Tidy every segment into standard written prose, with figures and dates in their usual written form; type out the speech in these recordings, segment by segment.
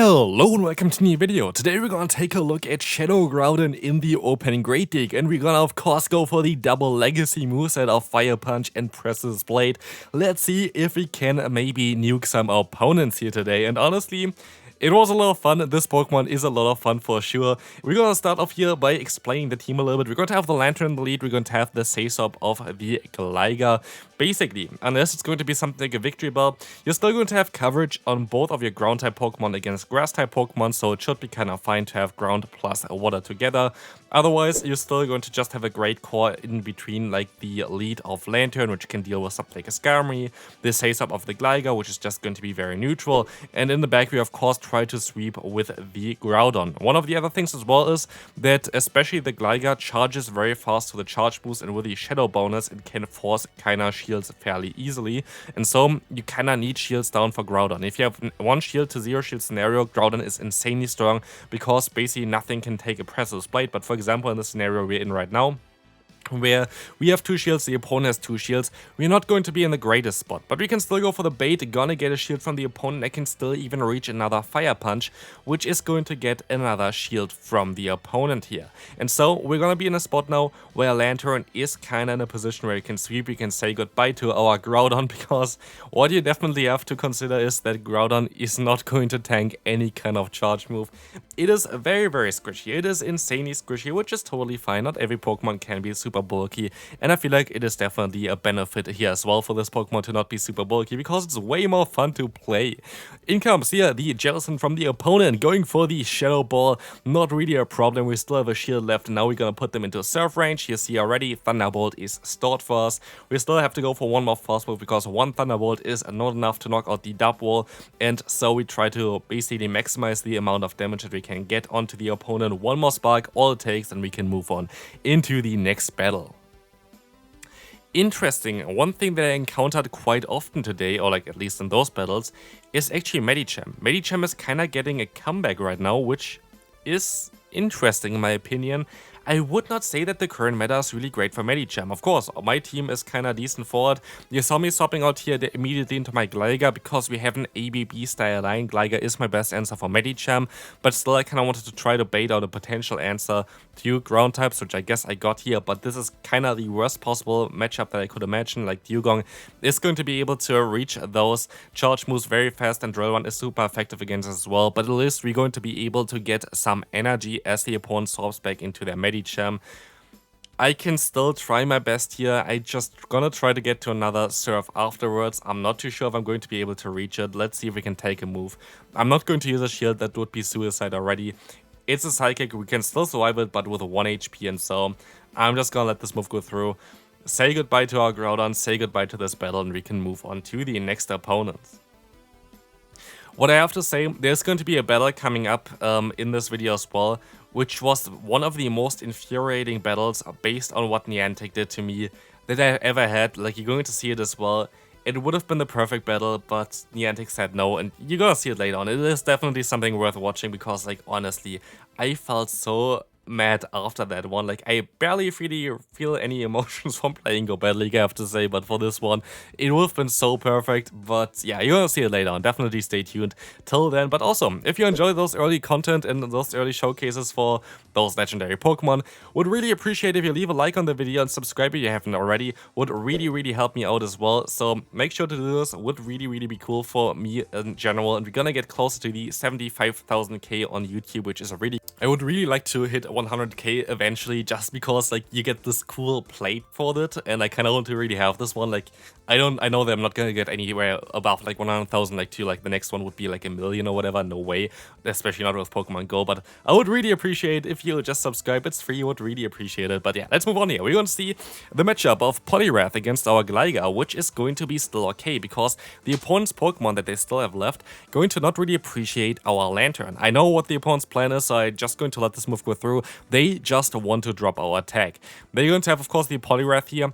Hello and welcome to a new video. Today we're gonna take a look at Shadow Groudon in the opening Great League, and we're gonna of course go for the double legacy moveset of Fire Punch and Precipice Blade. Let's see if we can maybe nuke some opponents here today, and honestly, it was a lot of fun. This Pokemon is a lot of fun for sure. We're gonna start off here by explaining the team a little bit. We're going to have the Lantern in the lead. We're going to have the Sasop of the Gligar. Basically, unless it's going to be something like a Victreebel, you're still going to have coverage on both of your Ground-type Pokemon against Grass-type Pokemon, so it should be kind of fine to have Ground plus Water together. Otherwise, you're still going to just have a great core in between, like the lead of Lantern, which can deal with something like a Skarmory, the Sasop of the Gligar, which is just going to be very neutral, and in the back we of course try to sweep with the Groudon. One of the other things as well is that especially the Gligar charges very fast to the charge boost, and with the Shadow bonus it can force kinda shields fairly easily, and so you kinda need shields down for Groudon. If you have one shield to zero shield scenario, Groudon is insanely strong because basically nothing can take a Precipice Blade. But for example, in the scenario we're in right now, where we have two shields, the opponent has two shields, we're not going to be in the greatest spot, but we can still go for the bait, gonna get a shield from the opponent. I can still even reach another Fire Punch, which is going to get another shield from the opponent here. And so we're gonna be in a spot now where Lantern is kinda in a position where you can sweep, you can say goodbye to our Groudon, because what you definitely have to consider is that Groudon is not going to tank any kind of charge move. It is very, very squishy, it is insanely squishy, which is totally fine. Not every Pokemon can be super bulky, and I feel like it is definitely a benefit here as well for this Pokemon to not be super bulky, because it's way more fun to play. In comes here the Jellicent from the opponent, going for the Shadow Ball. Not really a problem, we still have a shield left. Now we're gonna put them into Surf range. You see already Thunderbolt is stored for us. We still have to go for one more fast move because one Thunderbolt is not enough to knock out the Dub Wall, and so we try to basically maximize the amount of damage that we can get onto the opponent. One more Spark, all it takes, and we can move on into the next battle. Interesting, one thing that I encountered quite often today, or like at least in those battles, is actually Medicham. Medicham is kinda getting a comeback right now, which is interesting in my opinion. I would not say that the current meta is really great for Medicham. Of course, my team is kinda decent for it. You saw me swapping out here immediately into my Gligar because we have an ABB style line. Gligar is my best answer for Medicham, but still I kinda wanted to try to bait out a potential answer to ground types, which I guess I got here, but this is kinda the worst possible matchup that I could imagine. Like Dugong is going to be able to reach those charge moves very fast, and Drill One is super effective against us as well, but at least we're going to be able to get some energy as the opponent swaps back into their Medicham. I can still try my best here. I just gonna try to get to another Surf afterwards. I'm not too sure if I'm going to be able to reach it. Let's see if we can take a move. I'm not going to use a shield, that would be suicide already. It's a Psychic, we can still survive it, but with 1 HP, and so I'm just gonna let this move go through. Say goodbye to our Groudon, say goodbye to this battle, and we can move on to the next opponent. What I have to say, there's going to be a battle coming up in this video as well, which was one of the most infuriating battles based on what Niantic did to me that I ever had. Like, you're going to see it as well. It would have been the perfect battle, but Niantic said no, and you're gonna see it later on. It is definitely something worth watching because, like, honestly, I felt so mad after that one. Like, I barely really feel any emotions from playing Go Battle League, I have to say, but for this one it would have been so perfect. But yeah, you're gonna see it later on. Definitely stay tuned till then. But also, if you enjoy those early content and those early showcases for those legendary Pokemon, would really appreciate if you leave a like on the video and subscribe if you haven't already. Would really help me out as well, so make sure to do this. Would really be cool for me in general, and we're gonna get closer to the 75,000k on YouTube, which is I would really like to hit 100k eventually, just because like you get this cool plate for it, and I kind of want to really have this one. Like, I know that I'm not gonna get anywhere above like 100,000, like to like the next one would be like 1 million or whatever. No way, especially not with Pokemon Go. But I would really appreciate if you just subscribe. It's free, would really appreciate it. But yeah, let's move on here. We're gonna see the matchup of Poliwrath against our Gligar, which is going to be still okay because the opponent's Pokemon that they still have left going to not really appreciate our Lantern. I know what the opponent's plan is, so I'm just going to let this move go through. They just want to drop our attack. They're going to have, of course, the Poliwrath here.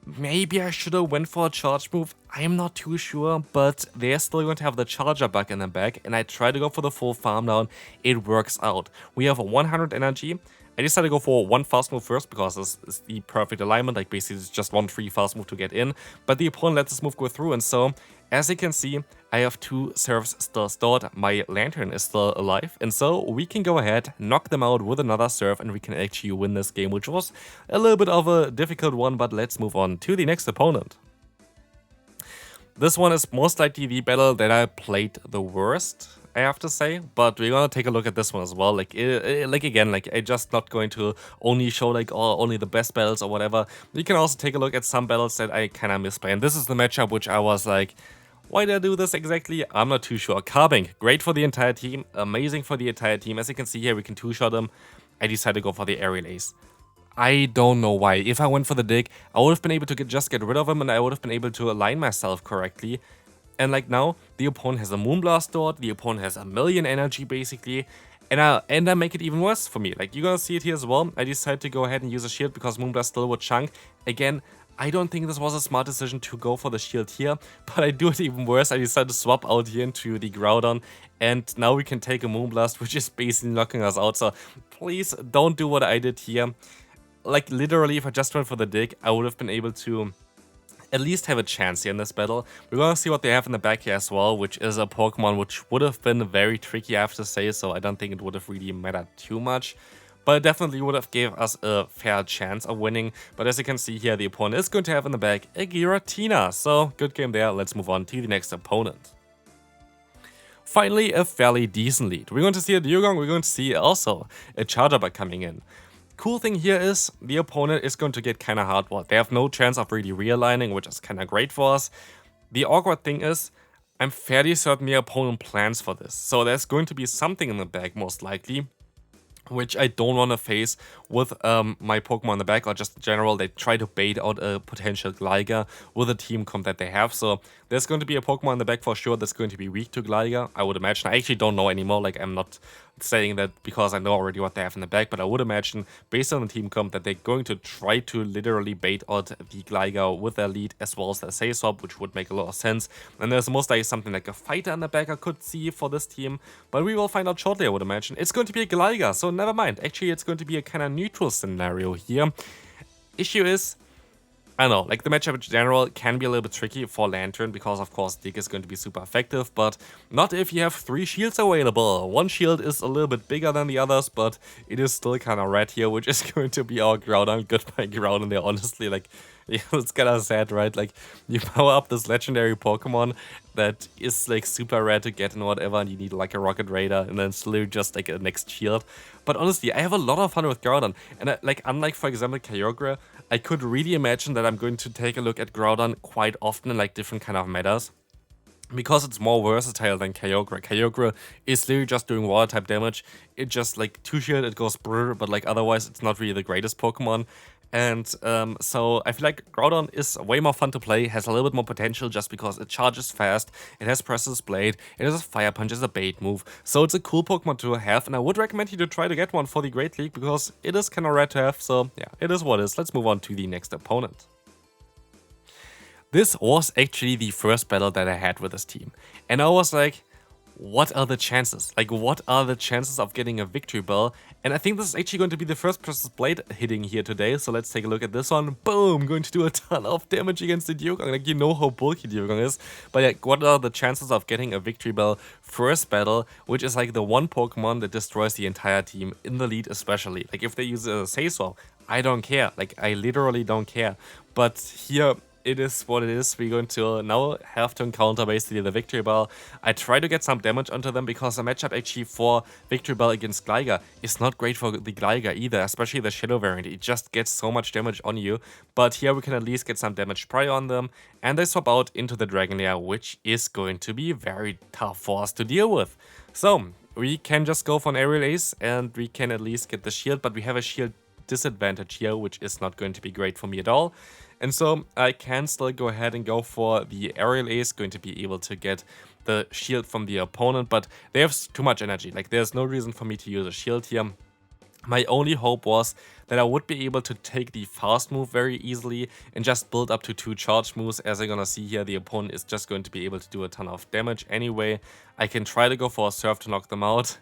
Maybe I should have went for a charge move, I am not too sure, but they're still going to have the charger bug in the back, and I try to go for the full farm down. It works out. We have 100 energy. I decided to go for one fast move first because this is the perfect alignment. Like, basically it's just one free fast move to get in, but the opponent let this move go through, and so As you can see, I have 2 serves still stored, my Lantern is still alive, and so we can go ahead, knock them out with another serve, and we can actually win this game, which was a little bit of a difficult one, but let's move on to the next opponent. This one is most likely the battle that I played the worst, I have to say, but we're gonna take a look at this one as well. Like again, like I'm just not going to only show like only the best battles or whatever. You can also take a look at some battles that I kind of misplay, and this is the matchup which I was like, why did I do this exactly? I'm not too sure. Carbink, great for the entire team, amazing for the entire team. As you can see here, we can 2-shot him. I decided to go for the Aerial Ace. I don't know why. If I went for the dig, I would have been able to just get rid of him, and I would have been able to align myself correctly. And like now, the opponent has a Moonblast stored, the opponent has a million energy basically, and I make it even worse for me. Like, you're gonna see it here as well. I decided to go ahead and use a shield because Moonblast still would chunk. Again, I don't think this was a smart decision to go for the shield here, but I do it even worse. I decided to swap out here into the Groudon, and now we can take a Moonblast, which is basically knocking us out. So please don't do what I did here. Like, literally, if I just went for the dig, I would have been able to at least have a chance here in this battle. We're gonna see what they have in the back here as well, which is a Pokemon which would have been very tricky, I have to say, so I don't think it would have really mattered too much. But it definitely would have gave us a fair chance of winning. But as you can see here, the opponent is going to have in the back a Giratina. So, good game there. Let's move on to the next opponent. Finally, a fairly decent lead. We're going to see a Dugong, we're going to see also a Charjabug coming in. Cool thing here is the opponent is going to get kind of hardwalled. They have no chance of really realigning, which is kind of great for us. The awkward thing is, I'm fairly certain the opponent plans for this. So there's going to be something in the back most likely, which I don't want to face with my Pokemon in the back, or just in general, they try to bait out a potential Gligar with a team comp that they have. So there's going to be a Pokemon in the back for sure that's going to be weak to Gligar, I would imagine. I actually don't know anymore, like I'm not saying that because I know already what they have in the back, but I would imagine, based on the team comp, that they're going to try to literally bait out the Gligar with their lead as well as their Say Swap, which would make a lot of sense. And there's most likely something like a Fighter in the back I could see for this team, but we will find out shortly, I would imagine. It's going to be a Gligar, so never mind. Actually, it's going to be a kind of neutral scenario here. Issue is, I don't know, like the matchup in general can be a little bit tricky for Lantern because of course Dig is going to be super effective, but not if you have 3 shields available. One shield is a little bit bigger than the others, but it is still kind of red here, which is going to be our Groudon. Goodbye Groudon there, honestly, like, yeah, it's kind of sad, right? Like, you power up this legendary Pokemon that is like super rare to get and whatever, and you need like a Rocket Raider, and then it's literally just like a next shield. But honestly, I have a lot of fun with Groudon, and like, unlike for example Kyogre, I could really imagine that I'm going to take a look at Groudon quite often in like different kind of metas, because it's more versatile than Kyogre. Kyogre is literally just doing water type damage. It just like 2-shield, it goes brr, but like otherwise it's not really the greatest Pokemon. And so I feel like Groudon is way more fun to play, has a little bit more potential just because it charges fast, it has Precipice Blade, it has a Fire Punch as a bait move. So it's a cool Pokemon to have, and I would recommend you to try to get one for the Great League because it is kind of rare to have. So yeah, it is what it is. Let's move on to the next opponent. This was actually the first battle that I had with this team, and I was like, what are the chances? Like, what are the chances of getting a Victreebel? And I think this is actually going to be the first Precipice Blade hitting here today, so let's take a look at this one. Boom! Going to do a ton of damage against the Dugong. Like, you know how bulky Dugong is. But yeah, what are the chances of getting a Victreebel first battle, which is like the one Pokemon that destroys the entire team, in the lead especially. Like, if they use a Say Swap, I don't care. Like, I literally don't care. But here, it is what it is. We're going to now have to encounter basically the Victreebel. I try to get some damage onto them because the matchup actually for Victreebel against Gligar is not great for the Gligar either, especially the Shadow variant. It just gets so much damage on you. But here we can at least get some damage prior on them, and they swap out into the Dragon Lair, which is going to be very tough for us to deal with. So we can just go for an Aerial Ace and we can at least get the shield, but we have a shield disadvantage here, which is not going to be great for me at all. And so I can still go ahead and go for the Aerial Ace, going to be able to get the shield from the opponent, but they have too much energy. Like, there's no reason for me to use a shield here. My only hope was that I would be able to take the fast move very easily and just build up to 2 charge moves. As you're gonna see here, the opponent is just going to be able to do a ton of damage anyway. I can try to go for a Surf to knock them out.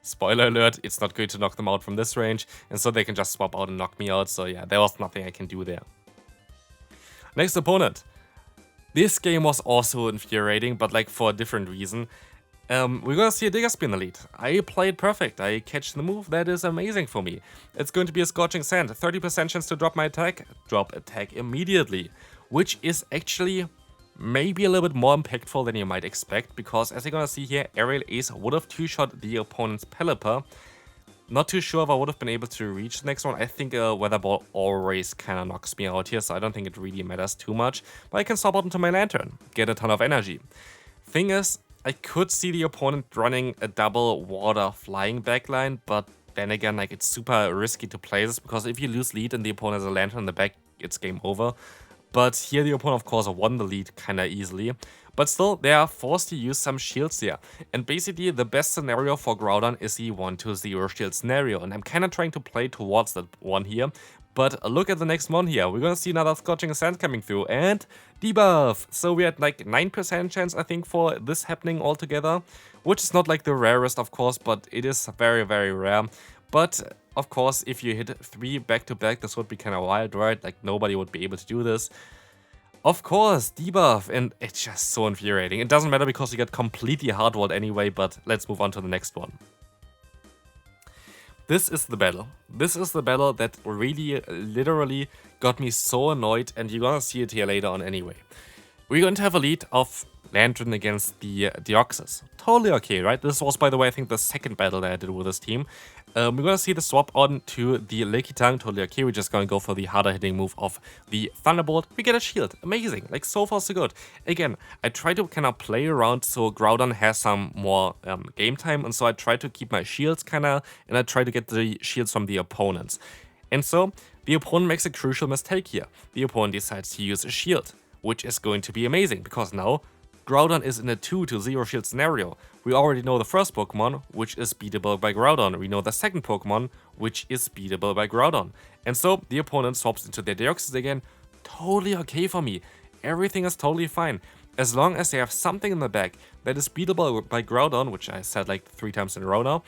Spoiler alert, it's not going to knock them out from this range, and so they can just swap out and knock me out. So yeah, there was nothing I can do there. Next opponent. This game was also infuriating, but like for a different reason. We're gonna see a Digger Spear in the lead. I played perfect. I catch the move. That is amazing for me. It's going to be a Scorching Sand. 30% chance to drop my attack. Drop attack immediately. Which is actually maybe a little bit more impactful than you might expect. Because as you're gonna see here, Aerial Ace would have two-shot the opponent's Pelipper. Not too sure if I would have been able to reach the next one. I think a Weather Ball always kind of knocks me out here. So I don't think it really matters too much. But I can swap out into my Lantern. Get a ton of energy. Thing is, I could see the opponent running a double water flying backline, but then again, like, it's super risky to play this because if you lose lead and the opponent has a Lantern in the back, it's game over. But here the opponent, of course, won the lead kind of easily. But still, they are forced to use some shields here. And basically, the best scenario for Groudon is the 1-2-0 shield scenario. And I'm kind of trying to play towards that one here. But look at the next one here. We're gonna see another Scorching Sand coming through and debuff. So we had like 9% chance, I think, for this happening altogether, which is not like the rarest, of course, but it is very, very rare. But of course, if you hit 3 back-to-back, this would be kind of wild, right? Like nobody would be able to do this. Of course, debuff, and it's just so infuriating. It doesn't matter because you get completely hardwalled anyway, but let's move on to the next one. This is the battle. This is the battle that really, literally got me so annoyed, and you're gonna see it here later on anyway. We're going to have a lead of Lantern against the Deoxys. Totally okay, right? This was, by the way, I think the second battle that I did with this team. We're gonna see the swap on to the Lickitung. Totally okay. We're just gonna go for the harder hitting move of the Thunderbolt. We get a shield. Amazing. Like, so far so good. Again, I try to kind of play around so Groudon has some more game time, and so I try to keep my shields kind of, and I try to get the shields from the opponents. And so the opponent makes a crucial mistake here. The opponent decides to use a shield, which is going to be amazing because now Groudon is in a 2-0 shield scenario. We already know the first Pokemon, which is beatable by Groudon. We know the second Pokemon, which is beatable by Groudon. And so the opponent swaps into their Deoxys again. Totally okay for me. Everything is totally fine. As long as they have something in the back that is beatable by Groudon, which I said like 3 times in a row now,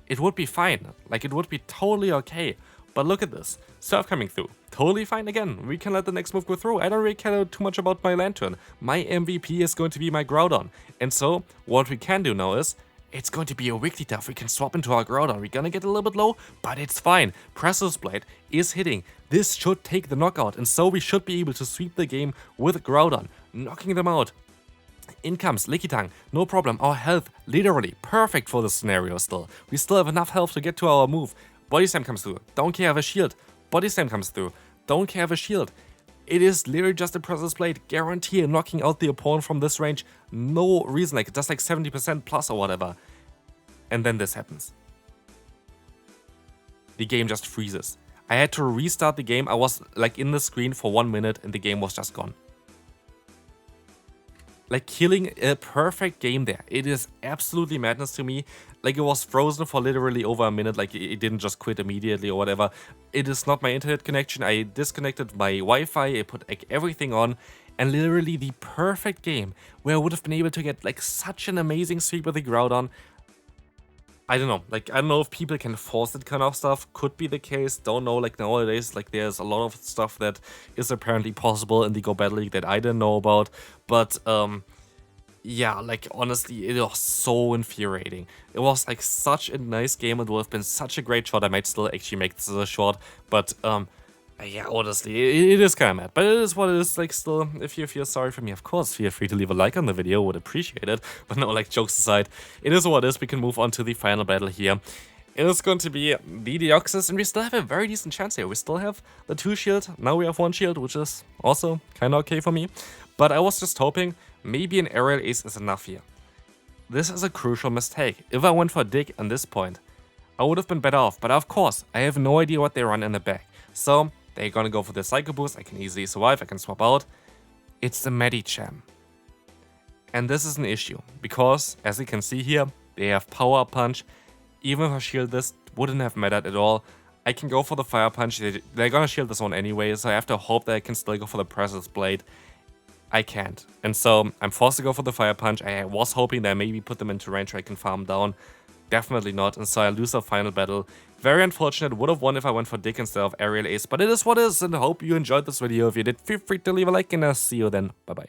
it would be fine. Like, it would be totally okay. But look at this. Surf coming through. Totally fine again. We can let the next move go through. I don't really care too much about my Lantern. My MVP is going to be my Groudon. And so, what we can do now is, it's going to be a Wigglytuff. We can swap into our Groudon. We're gonna get a little bit low, but it's fine. Precipice Blade is hitting. This should take the knockout. And so we should be able to sweep the game with Groudon, knocking them out. In comes Lickitung, no problem. Our health, literally perfect for this scenario still. We still have enough health to get to our move. Body Slam comes through, don't care, have a shield. Body Slam comes through, don't care, have a shield. It is literally just a Precipice Blade, guarantee knocking out the opponent from this range. No reason, like just like 70% plus or whatever. And then this happens. The game just freezes. I had to restart the game. I was like in the screen for 1 minute and the game was just gone. Like, killing a perfect game there. It is absolutely madness to me. Like, it was frozen for literally over a minute. Like, it didn't just quit immediately or whatever. It is not my internet connection. I disconnected my Wi-Fi. I put like everything on. And literally the perfect game where I would have been able to get like such an amazing sweep with the Groudon. I don't know, like, I don't know if people can force that kind of stuff. Could be the case, don't know. Like, nowadays, like, there's a lot of stuff that is apparently possible in the Go Battle League that I didn't know about. But, yeah, like, honestly, it was so infuriating. It was, like, such a nice game. It would have been such a great shot. I might still actually make this a short, but, yeah, honestly, it is kind of mad, but it is what it is. Like, still, if you feel sorry for me, of course, feel free to leave a like on the video, would appreciate it. But no, like, jokes aside, it is what it is. We can move on to the final battle here. It is going to be the Deoxys, and we still have a very decent chance here. We still have the 2 shield, now we have 1 shield, which is also kind of okay for me. But I was just hoping maybe an Aerial Ace is enough here. This is a crucial mistake. If I went for Dig at this point, I would have been better off. But of course, I have no idea what they run in the back. So they're gonna go for the Psycho Boost. I can easily survive, I can swap out. It's the Medicham. And this is an issue, because as you can see here, they have Power Punch. Even if I shield this, wouldn't have mattered at all. I can go for the Fire Punch, they're gonna shield this one anyway, so I have to hope that I can still go for the Precipice Blade. I can't. And so I'm forced to go for the Fire Punch. I was hoping that I maybe put them into range where I can farm down. Definitely not, and so I lose the final battle. Very unfortunate, would have won if I went for Dig instead of Aerial Ace, but it is what it is, and I hope you enjoyed this video. If you did, feel free to leave a like, and I'll see you then. Bye bye.